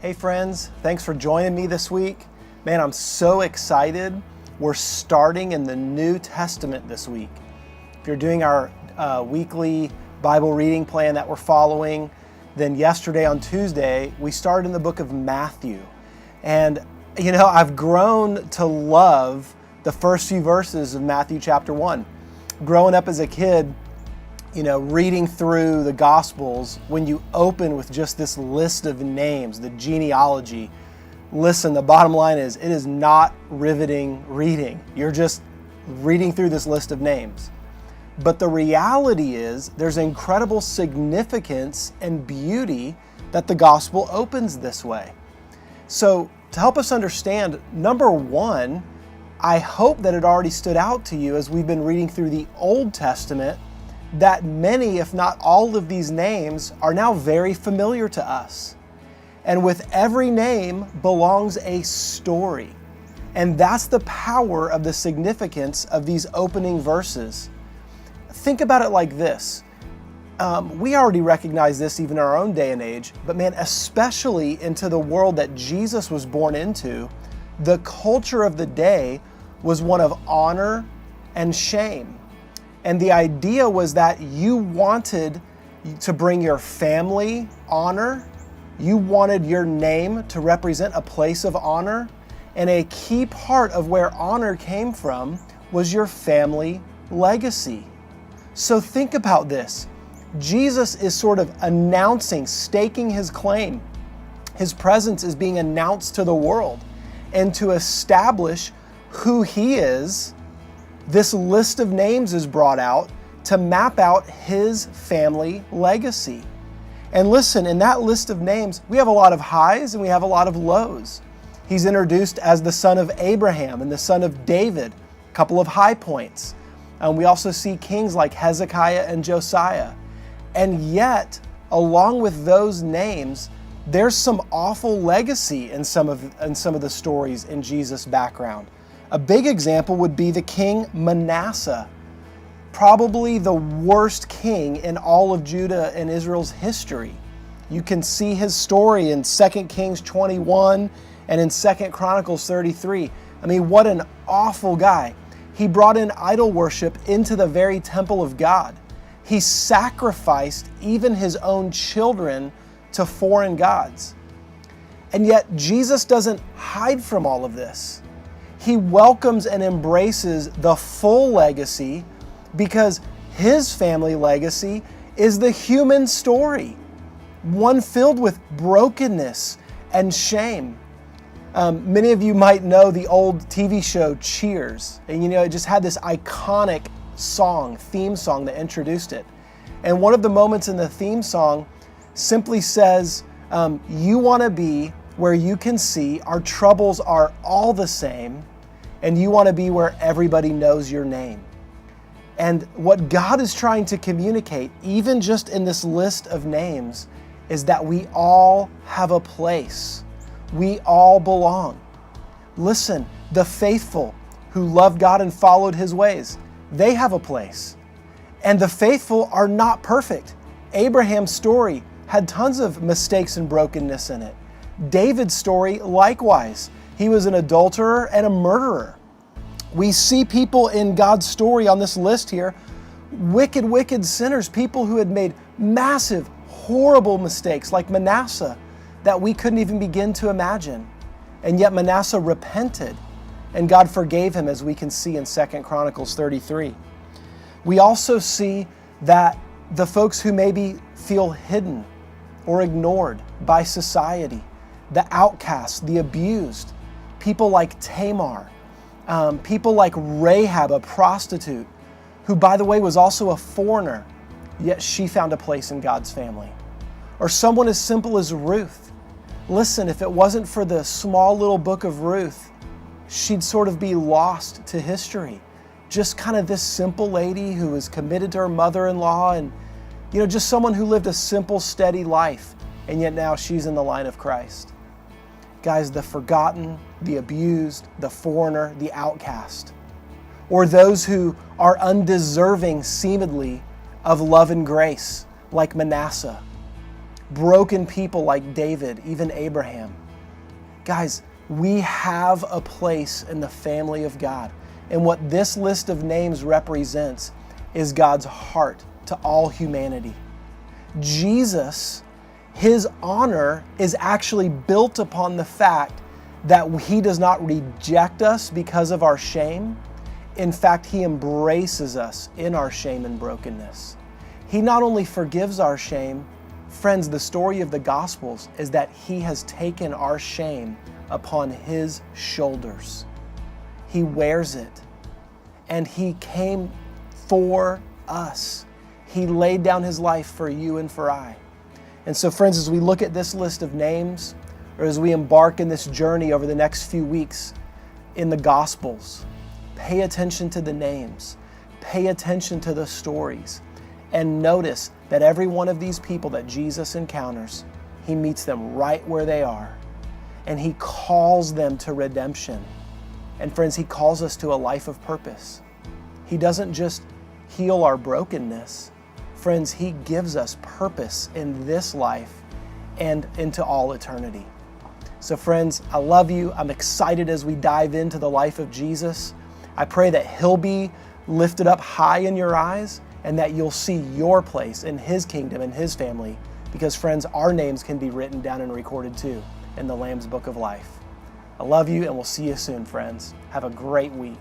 Hey friends, thanks for joining me this week. Man, I'm so excited. We're starting in the New Testament this week. If you're doing our weekly Bible reading plan that we're following, then yesterday on Tuesday, we started in the book of Matthew. And you know, I've grown to love the first few verses of Matthew chapter 1. Growing up as a kid, you know, reading through the Gospels, when you open with just this list of names, the genealogy, listen, the bottom line is, it is not riveting reading. You're just reading through this list of names. But the reality is, there's incredible significance and beauty that the Gospel opens this way. So, to help us understand, number one, I hope that it already stood out to you as we've been reading through the Old Testament that many, if not all of these names are now very familiar to us. And with every name belongs a story. And that's the power of the significance of these opening verses. Think about it like this. We already recognize this even in our own day and age, but man, especially into the world that Jesus was born into, the culture of the day was one of honor and shame. And the idea was that you wanted to bring your family honor. You wanted your name to represent a place of honor. And a key part of where honor came from was your family legacy. So think about this. Jesus is sort of announcing, staking his claim. His presence is being announced to the world. And to establish who he is, this list of names is brought out to map out his family legacy. And listen, in that list of names, we have a lot of highs and we have a lot of lows. He's introduced as the son of Abraham and the son of David, a couple of high points. We also see kings like Hezekiah and Josiah. And yet, along with those names, there's some awful legacy in some of the stories in Jesus' background. A big example would be the king Manasseh, probably the worst king in all of Judah and Israel's history. You can see his story in 2 Kings 21 and in 2 Chronicles 33. I mean, what an awful guy. He brought in idol worship into the very temple of God. He sacrificed even his own children to foreign gods. And yet Jesus doesn't hide from all of this. He welcomes and embraces the full legacy because his family legacy is the human story, one filled with brokenness and shame. Many of you might know the old TV show Cheers, and you know, it just had this iconic theme song that introduced it. And one of the moments in the theme song simply says, you want to be where you can see our troubles are all the same, and you want to be where everybody knows your name. And what God is trying to communicate, even just in this list of names, is that we all have a place. We all belong. Listen, the faithful who loved God and followed his ways, they have a place. And the faithful are not perfect. Abraham's story had tons of mistakes and brokenness in it. David's story, likewise. He was an adulterer and a murderer. We see people in God's story on this list here, wicked sinners, people who had made massive, horrible mistakes like Manasseh that we couldn't even begin to imagine. And yet Manasseh repented and God forgave him, as we can see in 2 Chronicles 33. We also see that the folks who maybe feel hidden or ignored by society, the outcasts, the abused, people like Tamar, people like Rahab, a prostitute, who, by the way, was also a foreigner, yet she found a place in God's family. Or someone as simple as Ruth. Listen, if it wasn't for the small little book of Ruth, she'd sort of be lost to history. Just kind of this simple lady who was committed to her mother-in-law and, you know, just someone who lived a simple, steady life, and yet now she's in the line of Christ. Guys, the forgotten, the abused, the foreigner, the outcast, or those who are undeserving seemingly of love and grace, like Manasseh, broken people like David, even Abraham. Guys, we have a place in the family of God. And what this list of names represents is God's heart to all humanity. Jesus, his honor is actually built upon the fact that he does not reject us because of our shame. In fact, he embraces us in our shame and brokenness. He not only forgives our shame, friends, the story of the Gospels is that he has taken our shame upon his shoulders. He wears it, and he came for us. He laid down his life for you and for I. And so, friends, as we look at this list of names, or as we embark in this journey over the next few weeks in the Gospels, pay attention to the names, pay attention to the stories, and notice that every one of these people that Jesus encounters, he meets them right where they are, and he calls them to redemption. And friends, he calls us to a life of purpose. He doesn't just heal our brokenness. Friends, he gives us purpose in this life and into all eternity. So friends, I love you. I'm excited as we dive into the life of Jesus. I pray that he'll be lifted up high in your eyes and that you'll see your place in his kingdom and his family, because friends, our names can be written down and recorded too in the Lamb's Book of Life. I love you, and we'll see you soon, friends. Have a great week.